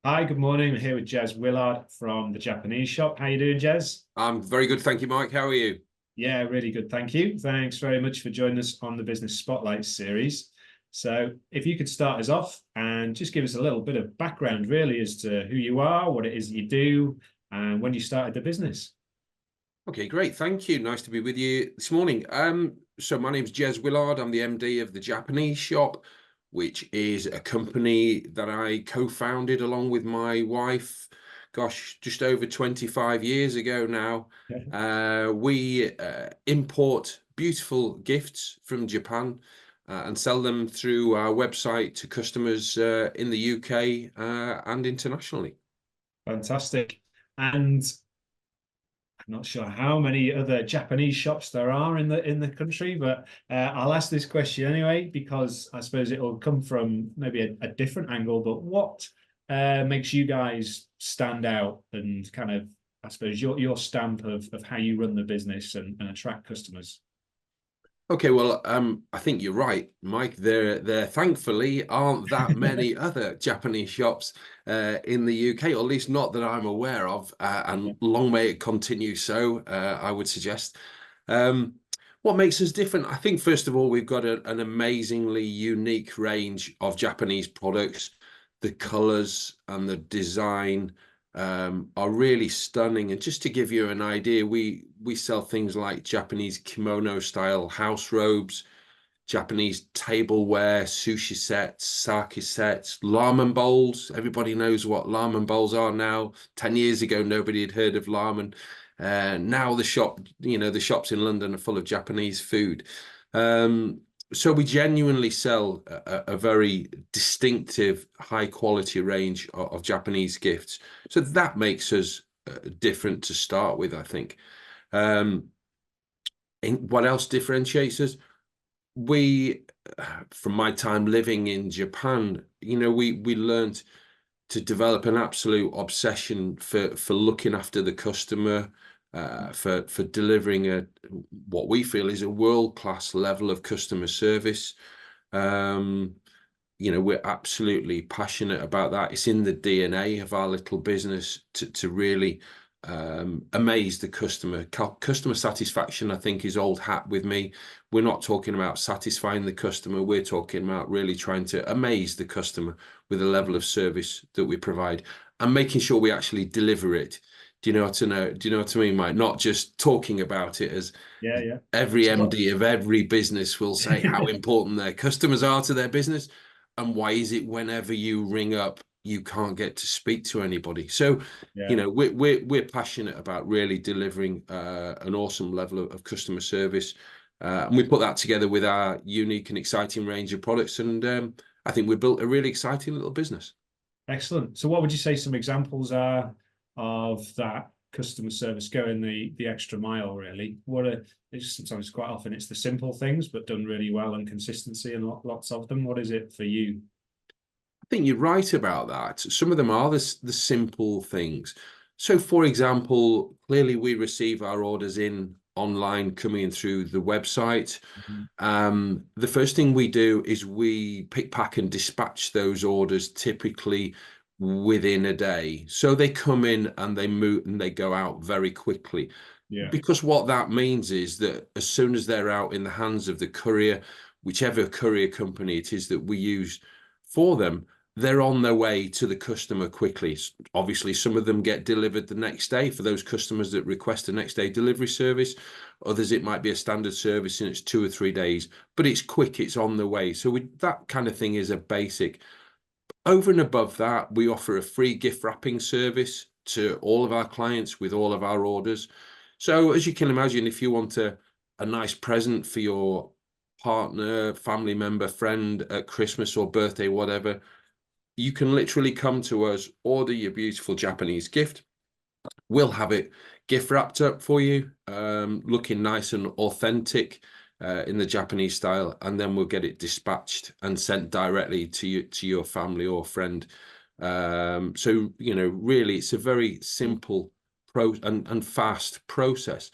Hi, good morning. I'm here with Jez Willard from the Japanese shop. How you doing, Jez? I'm very good, thank you, Mike. How are you? Yeah, really good. Thank you. Thanks very much for joining us on the Business Spotlight series. So, if you could start us off and just give us a little bit of background, really, as to who you are, what it is that you do, and when you started the business. Okay, great. Thank you. Nice to be with you this morning. So my name's Jez Willard. I'm the MD of the Japanese shop, which is a company that I co-founded along with my wife, gosh, just over 25 years ago now. Yeah. We import beautiful gifts from Japan and sell them through our website to customers in the UK and internationally. Fantastic. And I'm not sure how many other Japanese shops there are in the country, but I'll ask this question anyway because I suppose it'll come from maybe a different angle. But what makes you guys stand out and kind of, I suppose, your stamp of how you run the business and attract customers? Okay, well, I think you're right, Mike. There thankfully aren't that many other Japanese shops in the UK, or at least not that I'm aware of, Yeah. and long may it continue so, I would suggest. Um, what makes us different? I think, first of all, we've got an amazingly unique range of Japanese products. The colors and the design are really stunning. And just to give you an idea, we sell things like Japanese kimono style house robes, Japanese tableware, sushi sets, sake sets, ramen bowls. Everybody knows what ramen bowls are now. 10 years ago, nobody had heard of ramen. Now the shops in London are full of Japanese food. So we genuinely sell a very distinctive, high quality range of Japanese gifts. So that makes us different to start with, I think. Um, what else differentiates us? We, from my time living in Japan, we learned to develop an absolute obsession for looking after the customer, for delivering what we feel is a world-class level of customer service. Um, we're absolutely passionate about that. It's in the DNA of our little business to really amaze the customer. Customer satisfaction, I think, is old hat with me. We're not talking about satisfying the customer. We're talking about really trying to amaze the customer with the level of service that we provide and making sure we actually deliver it. Do you know what I know? Do you know what I mean, Mike? Not just talking about it as Yeah, yeah. every So what? MD of every business will say how important their customers are to their business. And why is it whenever you ring up, you can't get to speak to anybody? So, Yeah. we're passionate about really delivering an awesome level of customer service. And we put that together with our unique and exciting range of products. And I think we built a really exciting little business. Excellent. So what would you say some examples are of that customer service going the extra mile, really? It's sometimes quite often it's the simple things, but done really well and consistency and lots of them. What is it for you? I think you're right about that. Some of them are the simple things. So, for example, clearly we receive our orders in online coming in through the website. Mhm. The first thing we do is we pick, pack, and dispatch those orders typically within a day. So they come in and they move and they go out very quickly. Yeah. Because what that means is that as soon as they're out in the hands of the courier, whichever courier company it is that we use for them, they're on their way to the customer quickly. Obviously, some of them get delivered the next day for those customers that request a next day delivery service. Others, it might be a standard service and it's 2 or 3 days, but it's quick, it's on the way. So that kind of thing is a basic. Over and above that, we offer a free gift wrapping service to all of our clients with all of our orders. So as you can imagine, if you want a nice present for your partner, family member, friend at Christmas or birthday, whatever, you can literally come to us, order your beautiful Japanese gift. We'll have it gift wrapped up for you, looking nice and authentic in the Japanese style, and then we'll get it dispatched and sent directly to your family or friend. So really, it's a very simple and fast process.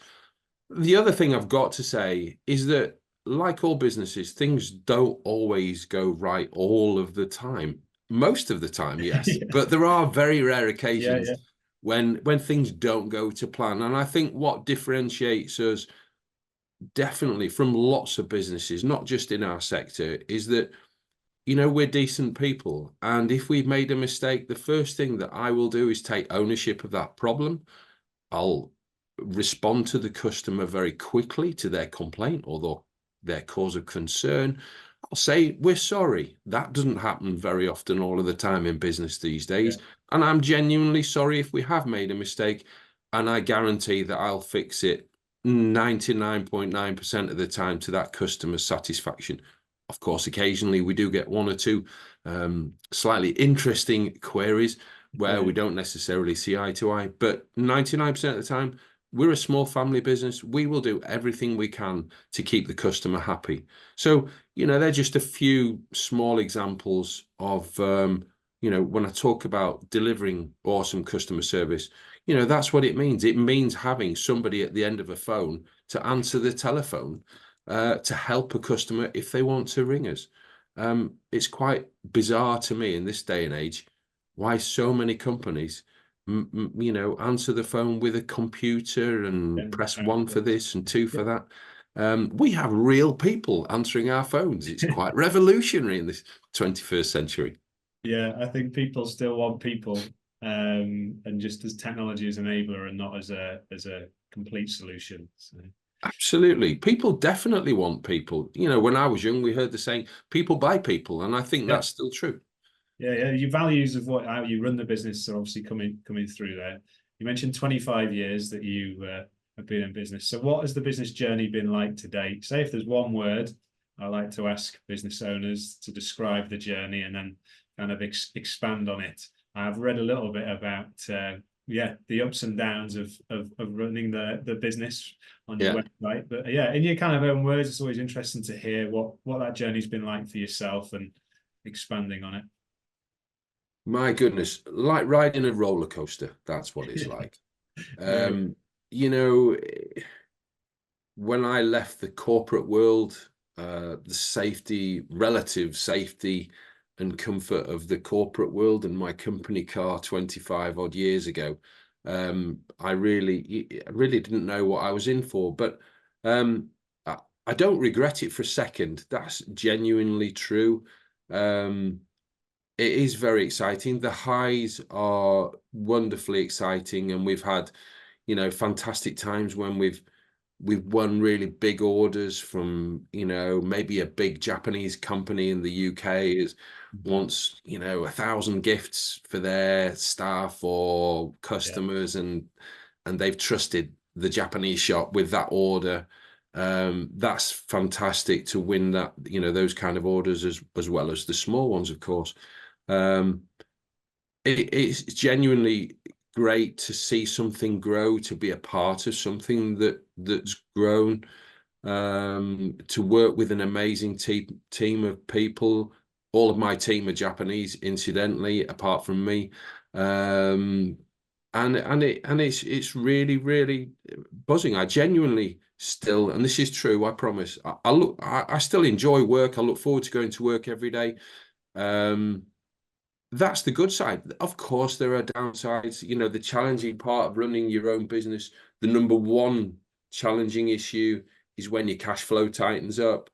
The other thing I've got to say is that, like all businesses, things don't always go right all of the time. most of the time, yes, but there are very rare Yeah, occasions yeah, when things don't go to plan. And I think what differentiates us definitely from lots of businesses, not just in our sector, is that, you know, we're decent people. And if we've made a mistake, the first thing that I will do is take ownership of that problem. I'll respond to the customer very quickly to their complaint or their cause of concern. I'll say, we're sorry. That doesn't happen very often all of the time in business these yeah, days. And I'm genuinely sorry if we have made a mistake. And I guarantee that I'll fix it 99.9% of the time to that customer's satisfaction. Of course, occasionally we do get one or two slightly interesting queries where yeah, we don't necessarily see eye to eye, but 99% of the time, we're a small family business. We will do everything we can to keep the customer happy. So, you know, they're just a few small examples of, you know, when I talk about delivering awesome customer service, you know, that's what it means. It means having somebody at the end of a phone to answer the telephone, to help a customer if they want to ring us. It's quite bizarre to me in this day and age why so many companies, you know, answer the phone with a computer and press one for this and two for yeah. that. We have real people answering our phones. It's quite revolutionary in this 21st century. Yeah, I think people still want people, and just as technology as an enabler and not as a complete solution. So Absolutely. People definitely want people. You know, when I was young, we heard the saying, people buy people. And I think yeah, that's still true. yeah, yeah. Your values of how you run the business are obviously coming through there. You mentioned 25 years that you have been in business. So what has the business journey been like to date? Say if there's one word I like to ask business owners to describe the journey and then kind of expand on it. I've read a little bit about yeah, the ups and downs of running the business on your Yeah. website. But yeah, in your kind of own words, it's always interesting to hear what that journey's been like for yourself and expanding on it. My goodness, like riding a roller coaster. That's what it's like. Yeah, Um, you know, when I left the corporate world, the safety, relative safety and comfort of the corporate world and my company car 25 odd years ago, I really didn't know what I was in for. But um, I don't regret it for a second. That's genuinely true. It is very exciting. The highs are wonderfully exciting, and we've had, you know, fantastic times when we've won really big orders from, you know, maybe a big Japanese company in the UK is wants, you know, 1,000 gifts for their staff or yeah, customers, and they've trusted the Japanese shop with that order. That's fantastic to win that, you know, those kind of orders as well as the small ones, of course. Um, it's genuinely great to see something grow, to be a part of something that's grown, to work with an amazing team of people. All of my team are Japanese, incidentally, apart from me. Um, and it's really buzzing. I genuinely still, and this is true, I promise. I still enjoy work. I look forward to going to work every day. Um, that's the good side. Of course, there are downsides. You know, the challenging part of running your own business, the number one challenging issue is when your cash flow tightens up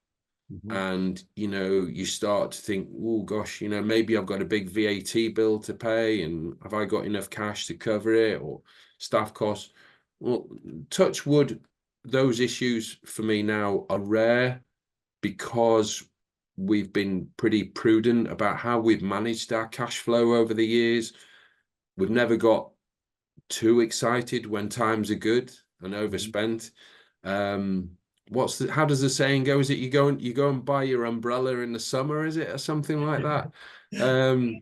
mhm, and, you know, you start to think, oh gosh, you know, maybe I've got a big VAT bill to pay and have I got enough cash to cover it, or staff costs? Well, touch wood, those issues for me now are rare because we've been pretty prudent about how we've managed our cash flow over the years. We've never got too excited when times are good and mhm. overspent. Um, how does the saying go? Is it you go and buy your umbrella in the summer, is it, or something like that?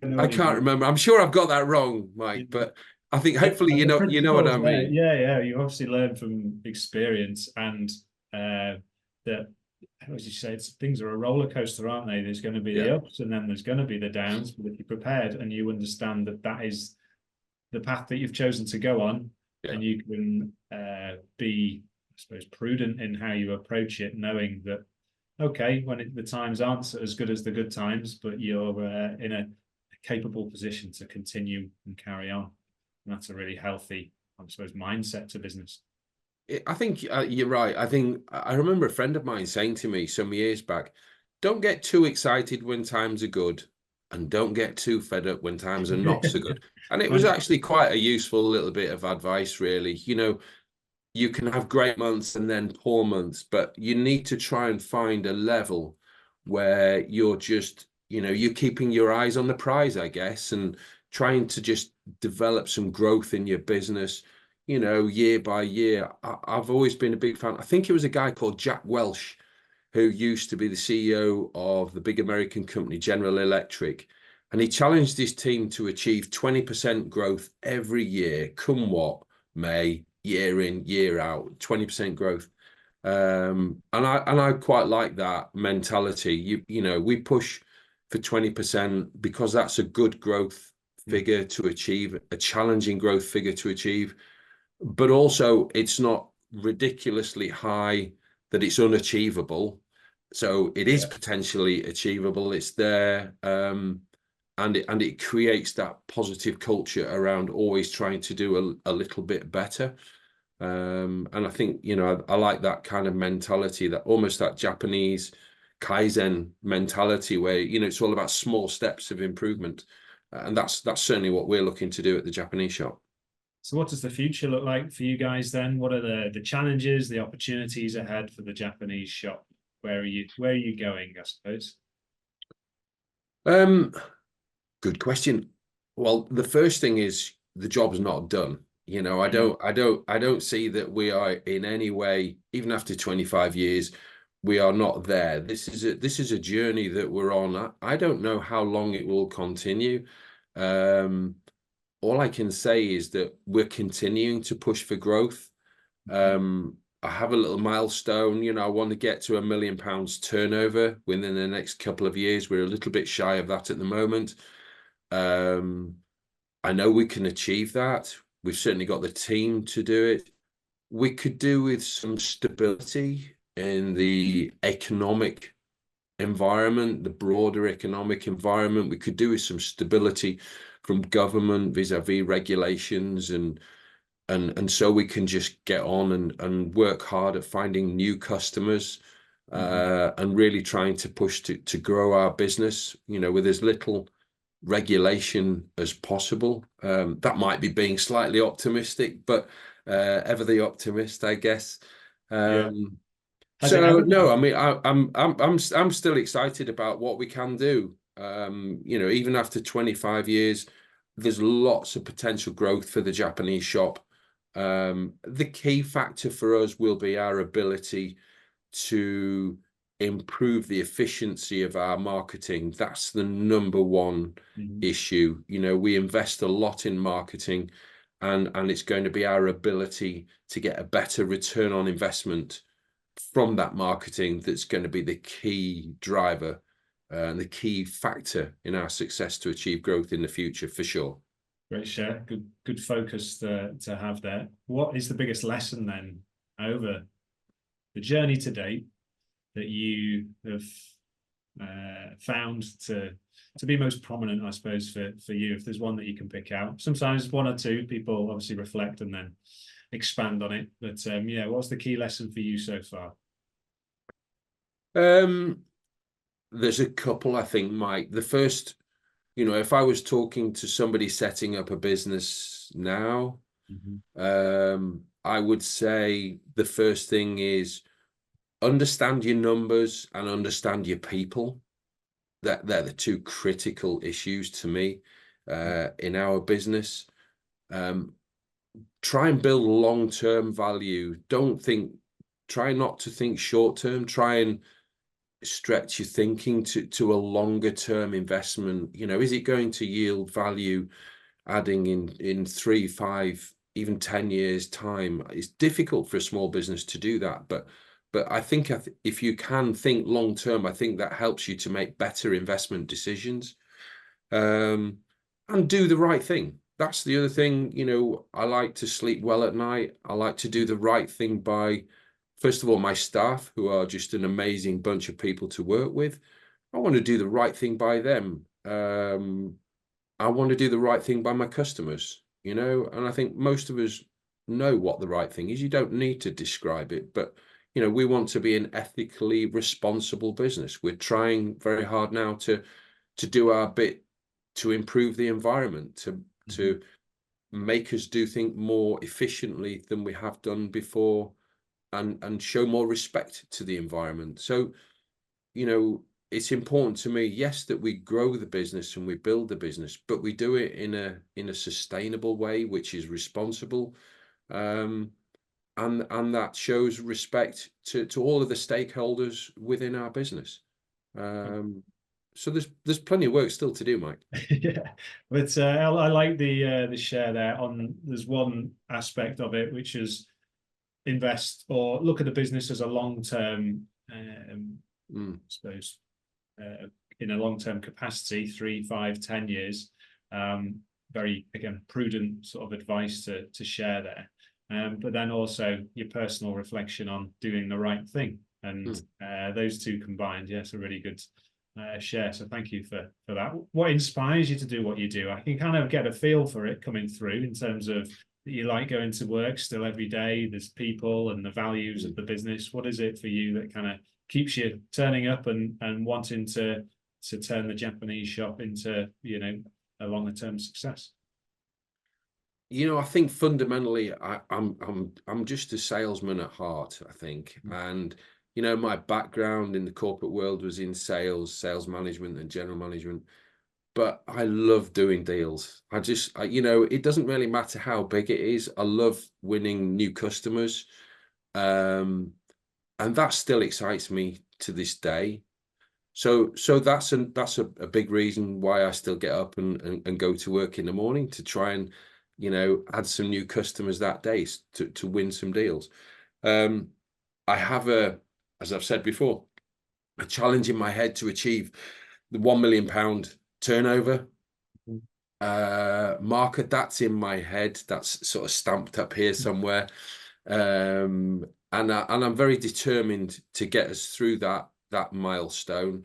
I know I what you can't mean. remember. I'm sure I've got that wrong, Yeah. Mike, but I think Yeah, hopefully the you know what principles I there. mean. Yeah, yeah. You obviously learn from experience, and that, how would you say, things are a roller coaster, aren't they? There's going to be Yeah, the ups, and then there's going to be the downs. But if you're prepared and you understand that that is the path that you've chosen to go on, yeah. and you can be, I suppose, prudent in how you approach it, knowing that okay, when the times aren't as good as the good times, but you're in a capable position to continue and carry on. And that's a really healthy, I suppose, mindset to business. I think you're right. I think I remember a friend of mine saying to me some years back, don't get too excited when times are good, and don't get too fed up when times are not so good. And it was actually quite a useful little bit of advice, really. You know, you can have great months and then poor months, but you need to try and find a level where you're just, you know, you're keeping your eyes on the prize, I guess, and trying to just develop some growth in your business, you know, year by year. I've always been a big fan. I think it was a guy called Jack Welch who used to be the CEO of the big American company, General Electric. And he challenged his team to achieve 20% growth every year, come what may, year in, year out, 20% growth. And I quite like that mentality. You know, we push for 20% because that's a good growth figure to achieve, a challenging growth figure to achieve, but also it's not ridiculously high that it's unachievable. So it is potentially achievable. It's there. And it creates that positive culture around always trying to do a little bit better. And I think, you know, I like that kind of mentality, that almost that Japanese kaizen mentality where, you know, it's all about small steps of improvement. And that's certainly what we're looking to do at the Japanese shop. So what does the future look like for you guys then? What are the challenges, the opportunities ahead for the Japanese shop? Where are you going, I suppose? Good question. Well, the first thing is the job's not done. You know, I don't see that we are in any way, even after 25 years, we are not there. This is a journey that we're on. I don't know how long it will continue. All I can say is that we're continuing to push for growth. I have a little milestone, you know, I want to get to £1 million turnover within the next couple of years. We're a little bit shy of that at the moment. I know we can achieve that. We've certainly got the team to do it. We could do with some stability in the economic environment, the broader economic environment. We could do with some stability from government vis-a-vis regulations, and so we can just get on and work hard at finding new customers, and really trying to push to grow our business, you know, with as little regulation as possible. That might be being slightly optimistic, but ever the optimist, I guess. So no, I mean, I'm still excited about what we can do. You know, even after 25 years, there's lots of potential growth for the Japanese shop. The key factor for us will be our ability to improve the efficiency of our marketing. That's the number one issue. You know, we invest a lot in marketing, and it's going to be our ability to get a better return on investment from that marketing that's going to be the key driver and the key factor in our success to achieve growth in the future, for sure. Great share. Good focus to have there. What is the biggest lesson then over the journey to date that you have found to be most prominent, I suppose, for you? If there's one that you can pick out, sometimes one or two people obviously reflect and then expand on it. But yeah, what's the key lesson for you so far? There's a couple, I think, Mike. The first, you know, if I was talking to somebody setting up a business now, I would say the first thing is understand your numbers and understand your people. They're the two critical issues to me in our business. Try and build long-term value. Try not to think short-term. Try and stretch your thinking to a longer-term investment. You know, is it going to yield value adding in 3, 5, even 10 years time? It's difficult for a small business to do that, but I think if you can think long-term, I think that helps you to make better investment decisions, and do the right thing. That's the other thing. You know, I like to sleep well at night. I like to do the right thing by, first of all, my staff, who are just an amazing bunch of people to work with. I want to do the right thing by them. I want to do the right thing by my customers, you know, and I think most of us know what the right thing is. You don't need to describe it, but you know, we want to be an ethically responsible business. We're trying very hard now to do our bit to improve the environment, to make us do things more efficiently than we have done before, and show more respect to the environment. So, you know, it's important to me, yes, that we grow the business and we build the business, but we do it in a sustainable way, which is responsible, um, and that shows respect to all of the stakeholders within our business. So there's plenty of work still to do, Mike. Yeah, but I like the share there. On there's one aspect of it which is invest or look at the business as a long-term, I suppose, in a long-term capacity, 3, 5, 10 years. Very, again, prudent sort of advice to share there. But then also your personal reflection on doing the right thing. And those two combined, yes, a really good share. So thank you for that. What inspires you to do what you do? I can kind of get a feel for it coming through in terms of that you like going to work still every day. There's people and the values of the business. What is it for you that kind of keeps you turning up and wanting to turn the Japanese shop into, you know, a longer term success? You know, I think fundamentally, I'm just a salesman at heart, I think. And, you know, my background in the corporate world was in sales management and general management. But I love doing deals. You know, it doesn't really matter how big it is. I love winning new customers. And that still excites me to this day. So that's a big reason why I still get up and go to work in the morning, to try and, you know, add some new customers that day, to win some deals. I have as I've said before, a challenge in my head to achieve the £1 million turnover market. That's in my head. That's sort of stamped up here somewhere. And I'm very determined to get us through that milestone.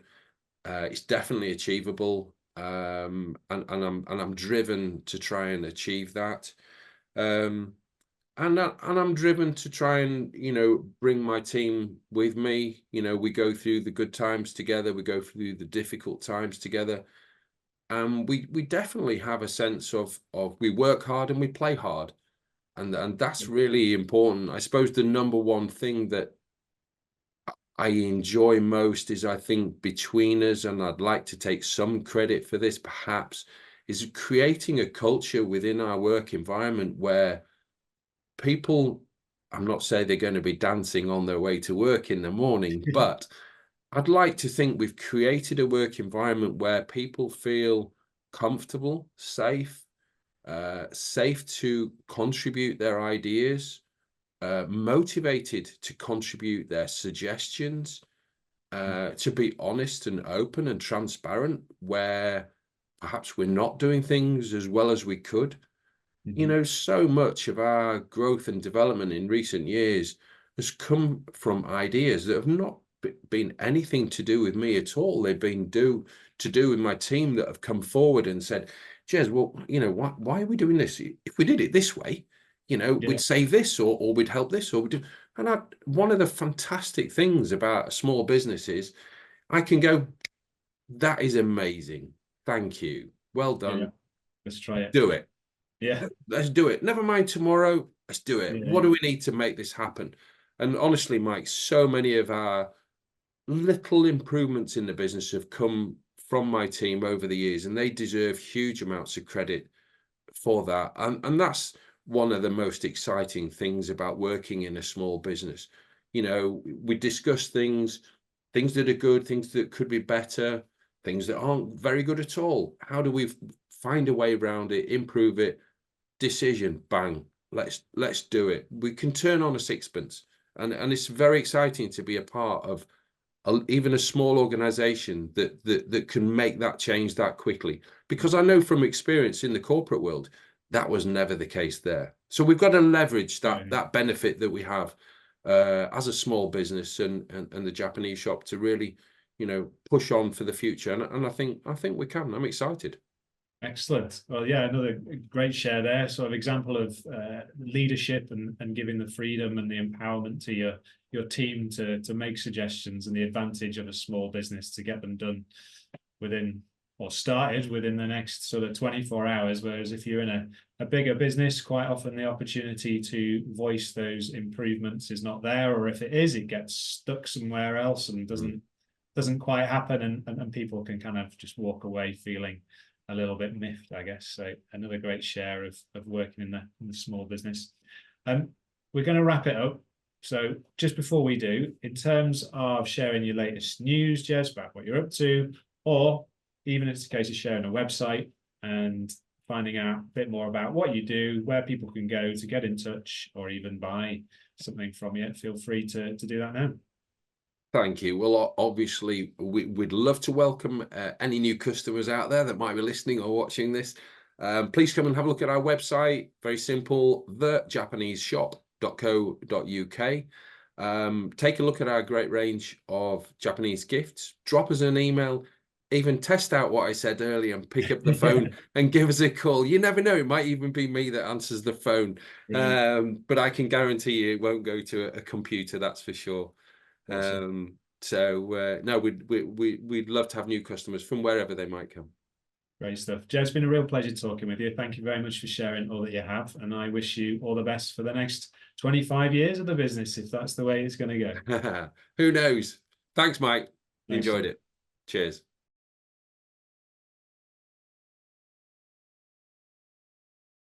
It's definitely achievable, and I'm driven to try and achieve that. And I'm driven to try and, you know, bring my team with me. You know, we go through the good times together, we go through the difficult times together, and we definitely have a sense of we work hard and we play hard, and that's really important. I suppose the number one thing that I enjoy most is, I think, between us, and I'd like to take some credit for this perhaps, is creating a culture within our work environment where people, I'm not saying they're going to be dancing on their way to work in the morning, but I'd like to think we've created a work environment where people feel comfortable, safe, safe to contribute their ideas, motivated to contribute their suggestions, to be honest and open and transparent where perhaps we're not doing things as well as we could. You know, so much of our growth and development in recent years has come from ideas that have not been anything to do with me at all. They've been to do with my team that have come forward and said, Jez, well, you know, why are we doing this? If we did it this way, you know, we'd save this, or we'd help this, or we'd do. And one of the fantastic things about a small business is I can go, that is amazing. Thank you. Well done. Yeah. Let's try it. Do it. Yeah. Let's do it. Never mind tomorrow. Let's do it. Yeah. What do we need to make this happen? And honestly, Mike, so many of our little improvements in the business have come from my team over the years, and they deserve huge amounts of credit for that. And that's one of the most exciting things about working in a small business. You know, we discuss things that are good, things that could be better, things that aren't very good at all. How do we find a way around it, improve it? Decision, bang, let's do it. We can turn on a sixpence, and it's very exciting to be a part of even a small organization that can make that change that quickly, because I know from experience in the corporate world that was never the case there. So we've got to leverage that benefit that we have as a small business and the Japanese shop to really, you know, push on for the future, and I think we can. I'm excited. Excellent. Well, yeah, another great share there. Sort of example of leadership and giving the freedom and the empowerment to your team to make suggestions, and the advantage of a small business to get them done within, or started within, the next sort of 24 hours. Whereas if you're in a bigger business, quite often the opportunity to voice those improvements is not there, or if it is, it gets stuck somewhere else and doesn't quite happen, and people can kind of just walk away feeling a little bit miffed, I guess. So another great share of working in the small business. We're going to wrap it up. So just before we do, in terms of sharing your latest news, Jez, about what you're up to, or even if it's a case of sharing a website and finding out a bit more about what you do, where people can go to get in touch or even buy something from you, feel free to do that now. Thank you. Well, obviously, we'd love to welcome any new customers out there that might be listening or watching this. Please come and have a look at our website. Very simple, thejapaneseshop.co.uk. Take a look at our great range of Japanese gifts. Drop us an email. Even test out what I said earlier and pick up the phone and give us a call. You never know. It might even be me that answers the phone. But I can guarantee you it won't go to a computer, that's for sure. Awesome. No, we'd love to have new customers from wherever they might come. Great stuff. Joe, it's been a real pleasure talking with you. Thank you very much for sharing all that you have, and I wish you all the best for the next 25 years of the business, if that's the way it's going to go. Who knows? Thanks, Mike. Thanks. Enjoyed it. Cheers.